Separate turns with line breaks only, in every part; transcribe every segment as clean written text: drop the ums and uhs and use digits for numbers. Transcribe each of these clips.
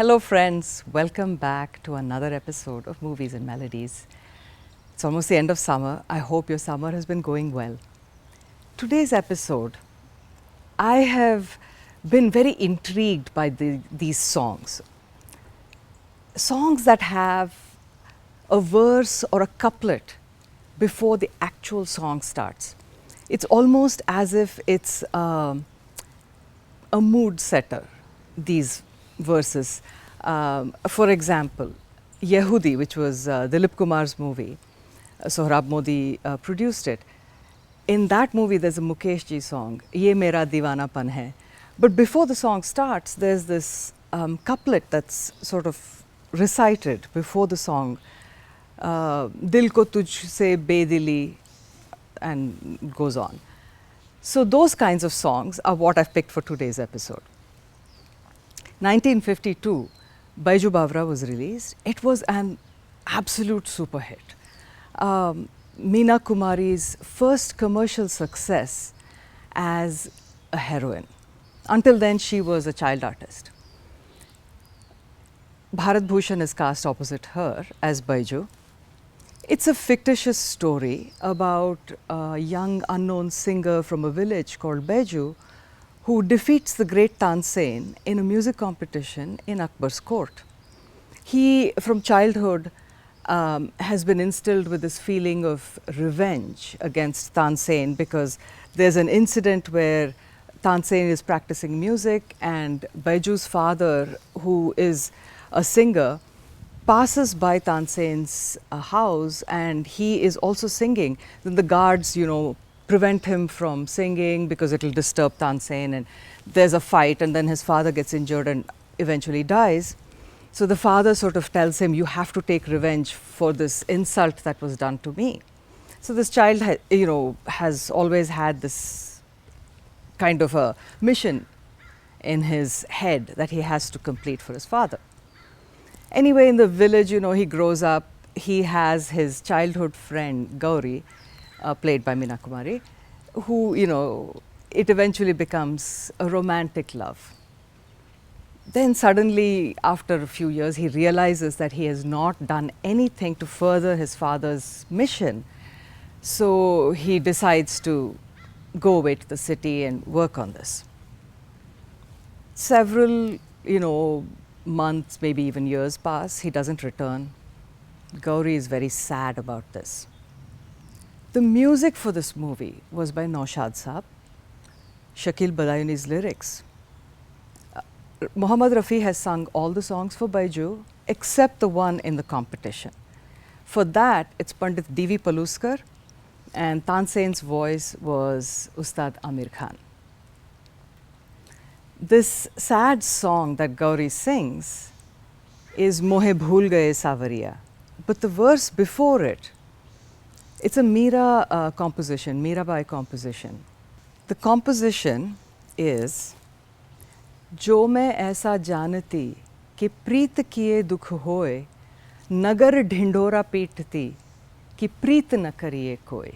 Hello friends, welcome back to another episode of Movies and Melodies. It's almost the end of summer. I hope your summer has been going well. Today's episode, I have been very intrigued by these songs. Songs that have a verse or a couplet before the actual song starts. It's almost as if it's a mood setter, these verses. For example, Yehudi, which was Dilip Kumar's movie, Sohrab Modi produced it. In that movie, there's a Mukesh ji song, Ye Mera Deevanapan Hai. But before the song starts, there's this couplet that's sort of recited before the song, Dil ko tujh se bedili, and goes on. So those kinds of songs are what I've picked for today's episode. 1952, Baiju Bawra was released. It was an absolute super hit. Meena Kumari's first commercial success as a heroine. Until then, she was a child artist. Bharat Bhushan is cast opposite her as Baiju. It's a fictitious story about a young unknown singer from a village called Baiju who defeats the great Tansen in a music competition in Akbar's court. He, from childhood, has been instilled with this feeling of revenge against Tansen because there's an incident where Tansen is practicing music and Baiju's father, who is a singer, passes by Tansen's house and he is also singing. Then the guards, prevent him from singing because it will disturb Tansen, and there's a fight, and then his father gets injured and eventually dies. So the father sort of tells him, you have to take revenge for this insult that was done to me. So this child has always had this kind of a mission in his head that he has to complete for his father. Anyway, in the village, he grows up. He has his childhood friend, Gauri, played by Meena Kumari, who, it eventually becomes a romantic love. Then suddenly, after a few years, he realizes that he has not done anything to further his father's mission. So he decides to go away to the city and work on this. Several, months, maybe even years pass. He doesn't return. Gauri is very sad about this. The music for this movie was by Naushad Saab, Shakil Badayuni's lyrics. Mohammad Rafi has sung all the songs for Baiju except the one in the competition. For that, it's Pandit D.V. Paluskar, and Tansen's voice was Ustad Amir Khan. This sad song that Gauri sings is Mohe Bhool Gaye Savariya, but the verse before it, it's a Meera composition, Meerabai composition. The composition is जो मैं ऐसा जानती कि प्रीत किए दुख होए नगर ढिंढोरा पीटती कि प्रीत न करिए कोई.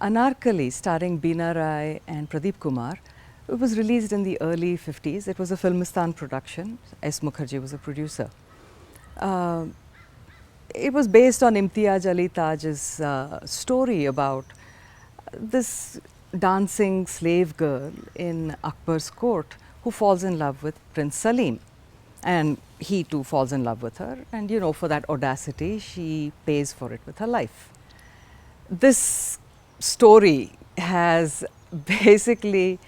Anarkali, starring Beena Rai and Pradeep Kumar, it was released in the early 50s. It was a Filmistan production. S. Mukherjee was a producer. It was based on Imtiaz Ali Taj's story about this dancing slave girl in Akbar's court who falls in love with Prince Salim. And he too falls in love with her, and you know, for that audacity, she pays for it with her life. This story has basically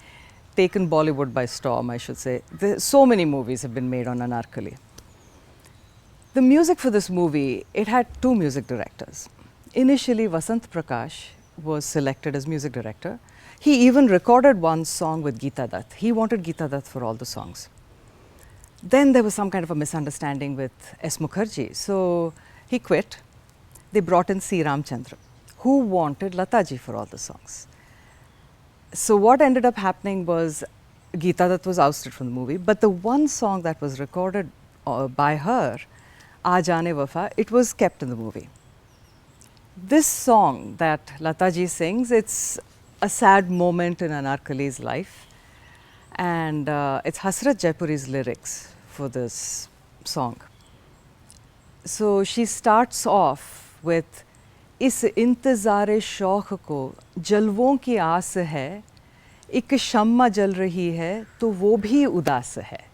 taken Bollywood by storm, I should say. So many movies have been made on Anarkali. The music for this movie, it had two music directors. Initially, Vasant Prakash was selected as music director. He even recorded one song with Geeta Dutt. He wanted Geeta Dutt for all the songs. Then there was some kind of a misunderstanding with S. Mukherjee, so he quit. They brought in C. Ramchandra, who wanted Lataji for all the songs. So what ended up happening was Geeta Dutt was ousted from the movie, but the one song that was recorded by her, Aa Jaane Wafa, it was kept in the movie. This song that Lataji sings, it's a sad moment in Anarkali's life, and it's Hasrat Jaipuri's lyrics for this song. So she starts off with इस इंतज़ारे शौक़ को जलवों की आस है, एक शम्मा जल रही है तो वो भी उदास है.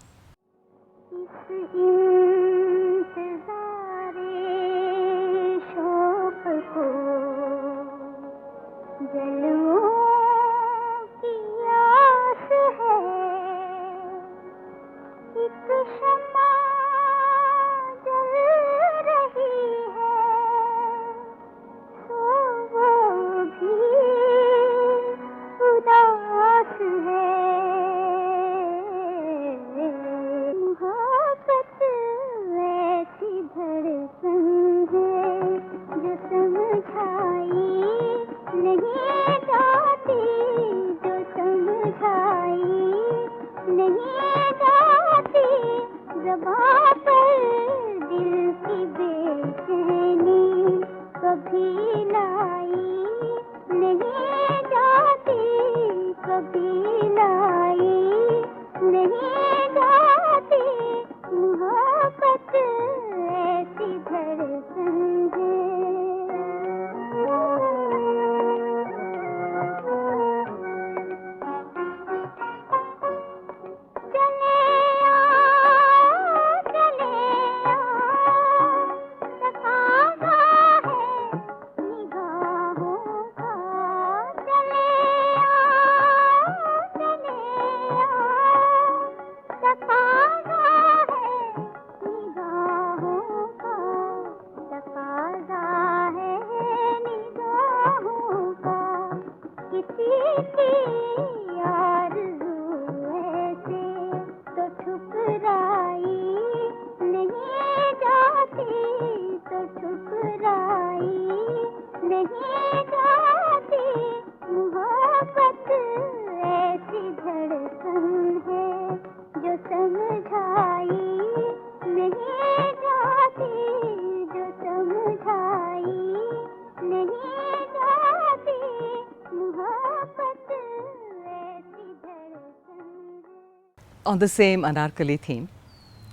On the same Anarkali theme,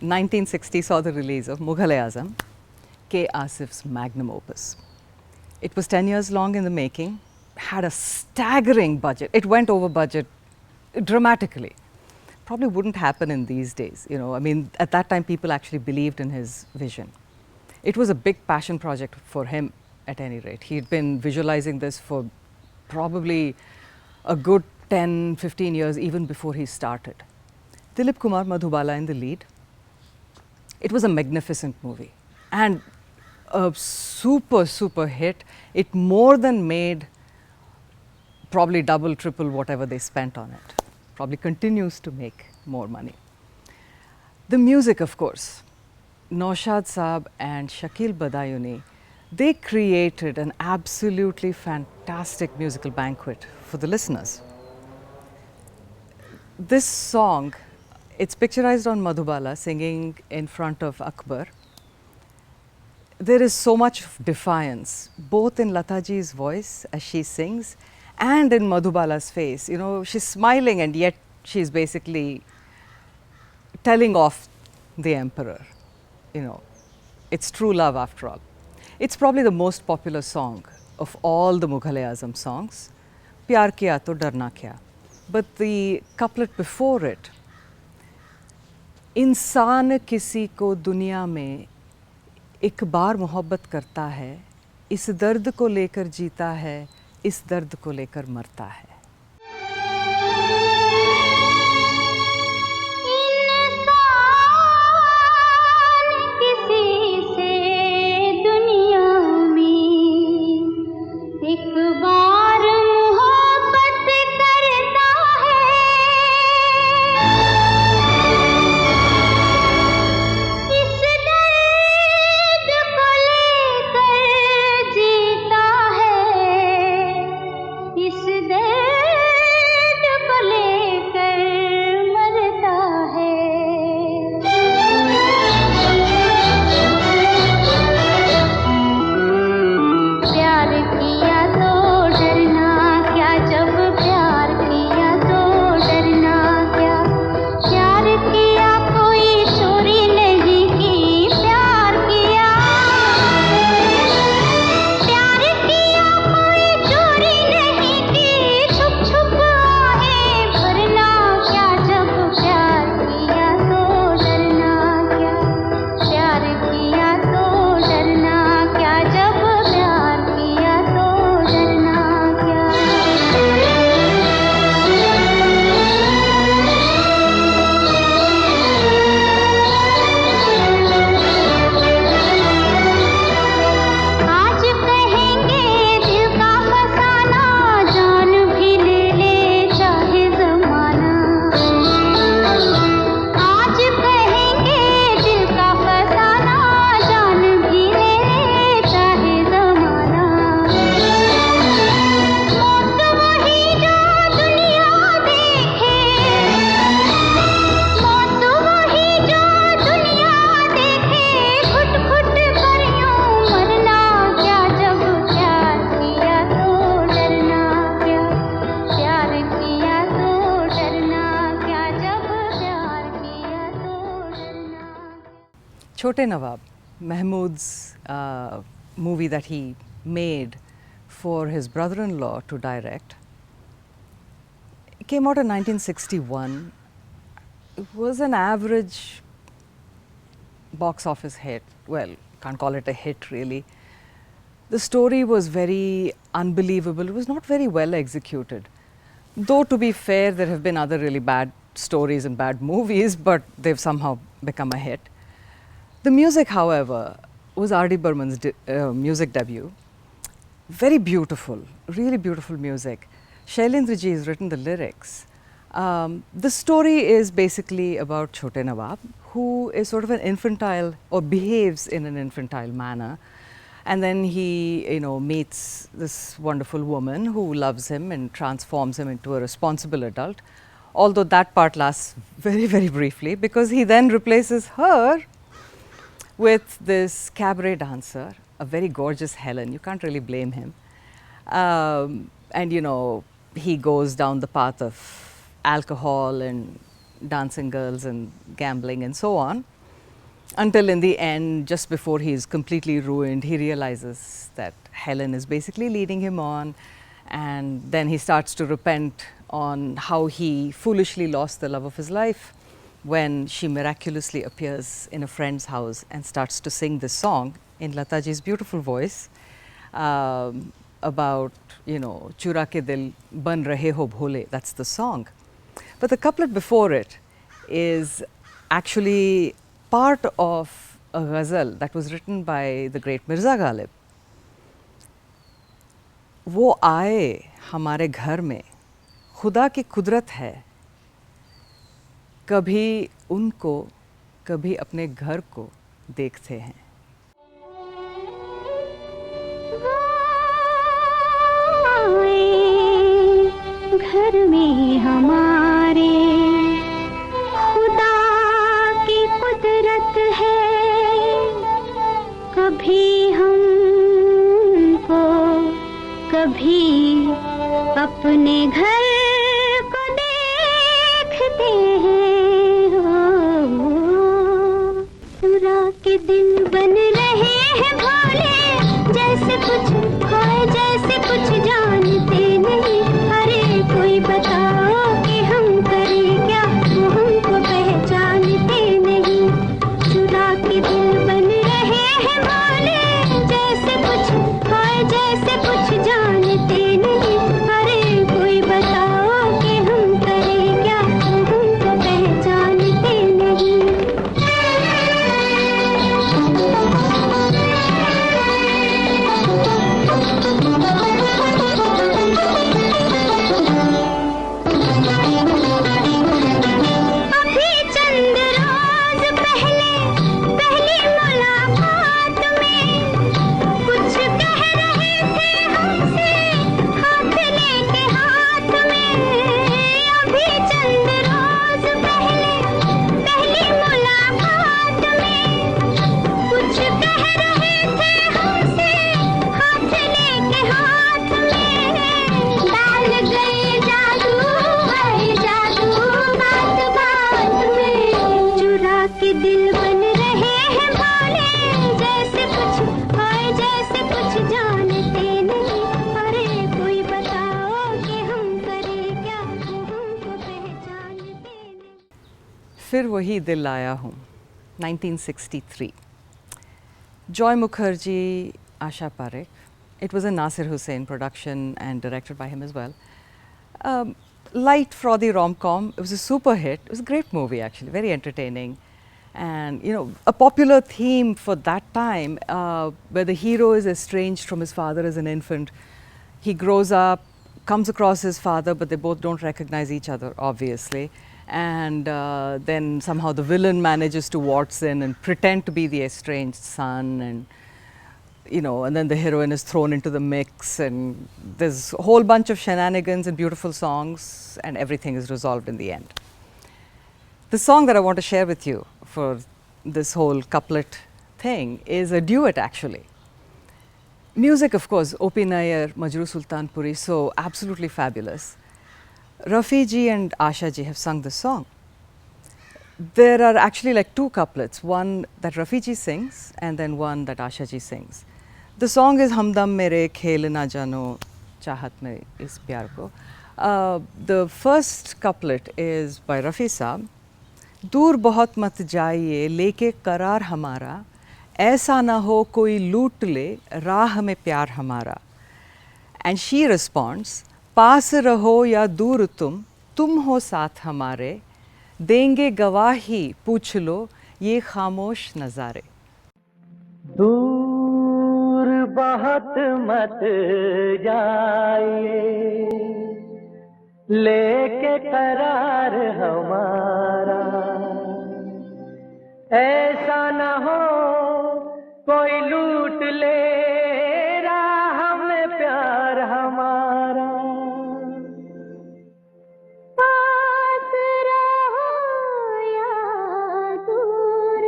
1960 saw the release of Mughal-e-Azam, K. Asif's magnum opus. It was 10 years long in the making, had a staggering budget. It went over budget dramatically. Probably wouldn't happen in these days, you know. I mean, at that time, people actually believed in his vision. It was a big passion project for him, at any rate. He'd been visualizing this for probably a good 10, 15 years, even before he started. Dilip Kumar Madhubala in the lead. It was a magnificent movie and a super, super hit. It more than made probably double, triple whatever they spent on it. Probably continues to make more money. The music, of course, Naushad Saab and Shakil Badayuni, they created an absolutely fantastic musical banquet for the listeners. This song, it's picturized on Madhubala singing in front of Akbar. There is so much defiance, both in Lataji's voice as she sings And in Madhubala's face, you know, she's smiling and yet she's basically telling off the emperor. You know, it's true love after all. It's probably the most popular song of all the Mughal-e-Azam songs. Pyar kiya to darna kya. But the couplet before it, इंसान किसी को दुनिया में एक बार मोहब्बत करता है, इस दर्द को लेकर जीता है, इस दर्द को लेकर मरता है. Chote Nawab, Mahmood's movie that he made for his brother-in-law to direct, it came out in 1961. It was an average box office hit. Well, can't call it a hit really. The story was very unbelievable. It was not very well executed. Though to be fair, there have been other really bad stories and bad movies, but they've somehow become a hit. The music, however, was R.D. Burman's music debut. Very beautiful, really beautiful music. Shailendra ji has written the lyrics. The story is basically about Chote Nawab, who is sort of an infantile or behaves in an infantile manner. And then he, meets this wonderful woman who loves him and transforms him into a responsible adult. Although that part lasts very, very briefly, because he then replaces her with this cabaret dancer, a very gorgeous Helen. You can't really blame him. And he goes down the path of alcohol and dancing girls and gambling and so on, until in the end, just before he is completely ruined, he realizes that Helen is basically leading him on, and then he starts to repent on how he foolishly lost the love of his life when she miraculously appears in a friend's house and starts to sing this song in Lataji's beautiful voice about, chura ke dil ban rahe ho bhole. That's the song. But the couplet before it is actually part of a ghazal that was written by the great Mirza Ghalib. वो आए हमारे घर में, खुदा की कुदरत है, कभी उनको कभी अपने घर को देखते हैं.
घर में हमारे खुदा की कुदरत है, कभी हमको कभी अपने घर को देखते हैं हो, चुरा के दिल बन रहे हैं भोले, जैसे कुछ खोए जैसे कुछ जानते नहीं। अरे कोई बताओ कि हम करें क्या, वो हमको पहचानते नहीं। चुरा के दिल बन रहे हैं भोले, जैसे कुछ खोए जैसे कुछ जानते नहीं। अरे कोई बताओ कि हम करें क्या, वो हमको पहचानते नहीं। अभी चंद रोज पहले पहली मुलाकात में कुछ कह रहे थे हमसे, हाथ लेके हाथ में। अभी चंद रोज पहले पहली मुलाकात में कुछ कह रहे थे हमसे, हाथ लेके हाथ में। डाल गए जादू है जादू बात बात में, चुरा के दिल बन रहे हैं भोले, जैसे कुछ खोए जैसे कुछ जानते नहीं। अरे कोई बताओ कि हम करें क्या, वो हमको पहचानते नहीं।
फिर वही दिल आया हूँ, 1963. Joy Mukherjee, Asha Parekh. It was a Nasir Hussain production and directed by him as well. Light, frothy rom-com. It was a super hit. It was a great movie actually, very entertaining. And you know, a popular theme for that time, where the hero is estranged from his father as an infant. He grows up, comes across his father, but they both don't recognize each other, obviously. And then somehow the villain manages to waltz in and pretend to be the estranged son, and you know, and then the heroine is thrown into the mix, and there's a whole bunch of shenanigans and beautiful songs, and everything is resolved in the end. The song that I want to share with you for this whole couplet thing is a duet actually. Music, of course, O.P. Nair, Majroo Sultanpuri, so absolutely fabulous. Rafi ji and Asha ji have sung this song. There are actually like two couplets, one that Rafi ji sings and then one that Asha ji sings. The song is Hamdam Mere Khel Na Jano Chahat Mein Is Pyar Ko. The first couplet is by Rafi Saab. दूर बहुत मत जाइए लेके करार हमारा, ऐसा ना हो कोई लूट ले राह में प्यार हमारा. And she responds, पास रहो या दूर तुम हो साथ हमारे, देंगे गवाही पूछ लो ये खामोश नज़ारे.
दूर बहुत मत जाइए लेके करार हमारा, ऐसा न हो कोई लूट ले राह में प्यार हमारा.
पास रहो या दूर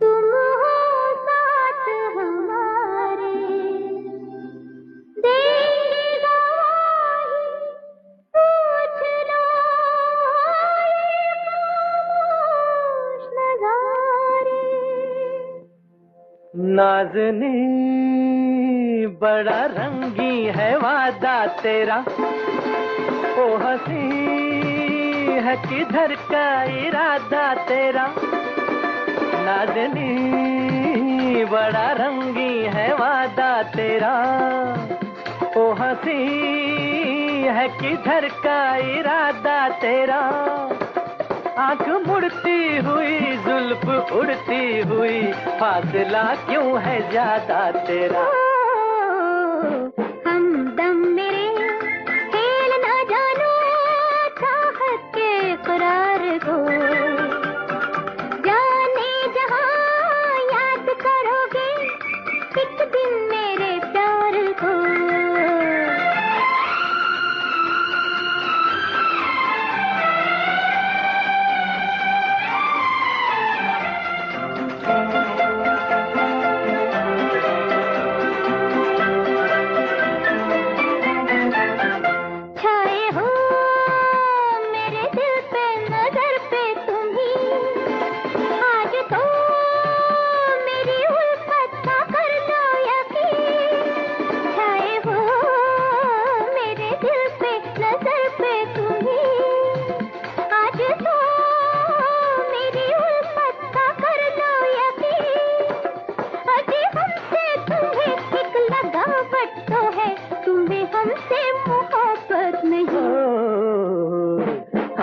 तुम हो साथ हमारे, देंगे गवाही पूछ लो ये खामोश नज़ारे.
नाज़नी बड़ा रंगी है वादा तेरा, ओ हंसी है किधर का इरादा तेरा. नाज़नी बड़ा रंगी है वादा तेरा, ओ हंसी है किधर का इरादा तेरा. आंख मुड़ती हुई जुल्फ उड़ती हुई, फासला क्यों है ज्यादा तेरा.
हमदम मेरे खेल ना जानो चाहत के करार को, जाने जहां याद करोगे एक दिन मेरे प्यार को.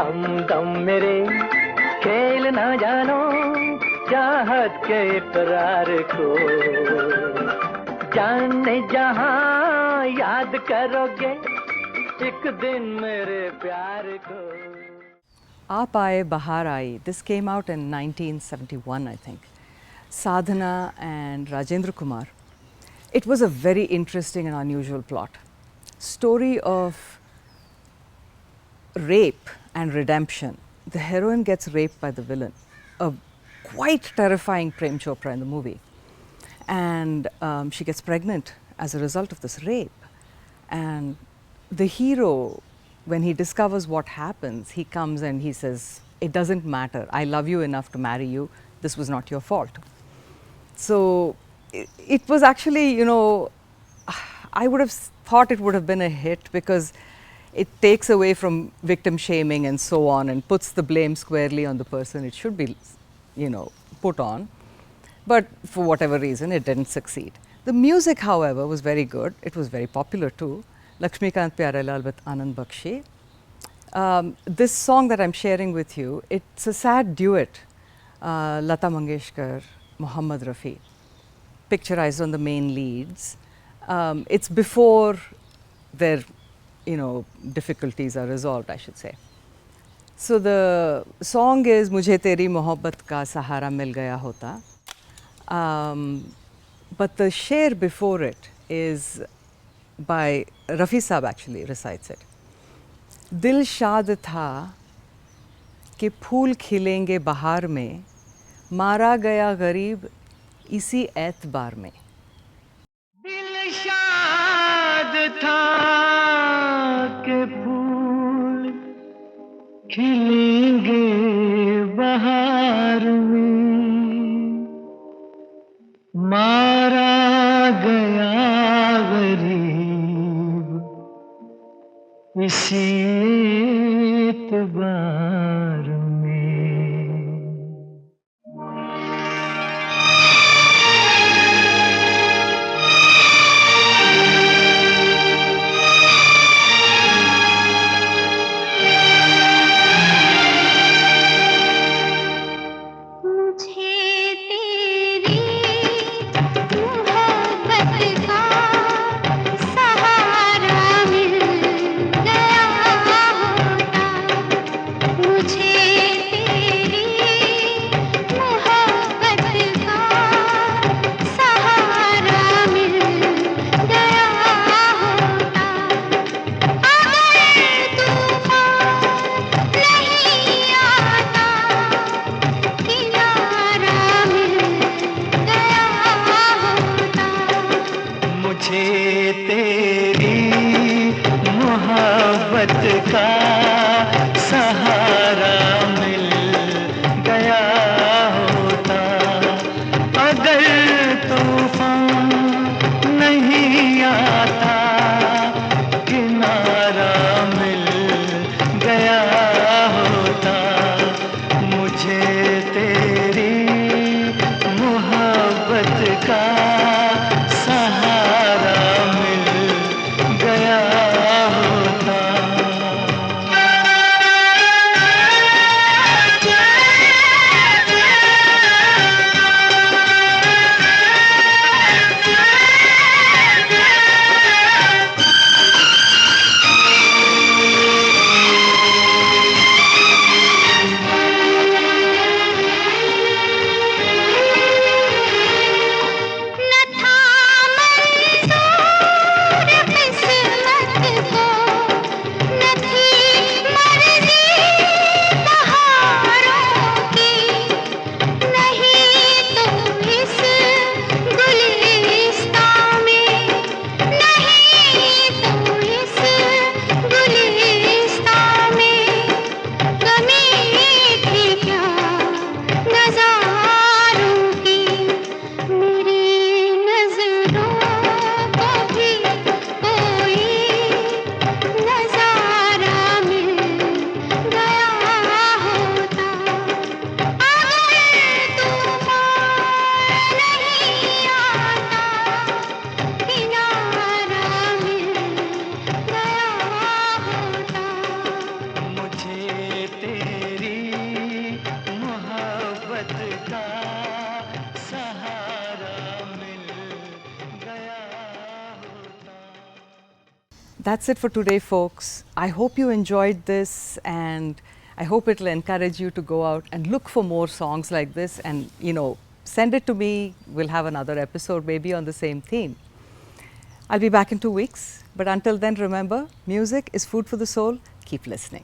हमदम मेरे खेल ना जानो चाहत के इकरार को, जाने जहां याद करोगे एक दिन मेरे प्यार को.
Aap Aaye Bahar Aayi, this came out in 1971, I think. Sadhana and Rajendra Kumar. It was a very interesting and unusual plot. Story of rape and redemption. The heroine gets raped by the villain, a quite terrifying Prem Chopra in the movie. And she gets pregnant as a result of this rape. And the hero, when he discovers what happens, he comes and he says, it doesn't matter, I love you enough to marry you, this was not your fault. So it was actually, you know, I would have thought it would have been a hit because it takes away from victim shaming and so on and puts the blame squarely on the person it should be, you know, put on. But for whatever reason, it didn't succeed. The music, however, was very good. It was very popular too. Lakshmikant Pyarelal with Anand Bakshi. This song that I'm sharing with you, it's a sad duet. Lata Mangeshkar, Muhammad Rafi, picturized on the main leads. It's before their, you know, difficulties are resolved, I should say. So the song is Mujhe Teri Mohabbat Ka Sahara Mil Gaya Hota. But the sher before it is by Rafi Saab, actually recites it. Dil shad tha कि फूल खिलेंगे बहार में, मारा गया गरीब इसी एतबार में.
दिल शाद था कि फूल खिलेंगे बहार में, मारा गया गरीब इसी एतबार में.
सहारा मिल गया होता.
That's it for today, folks. I hope you enjoyed this, and I hope it'll encourage you to go out and look for more songs like this, and send it to me. We'll have another episode maybe on the same theme. I'll be back in 2 weeks, but until then, remember, music is food for the soul. Keep listening.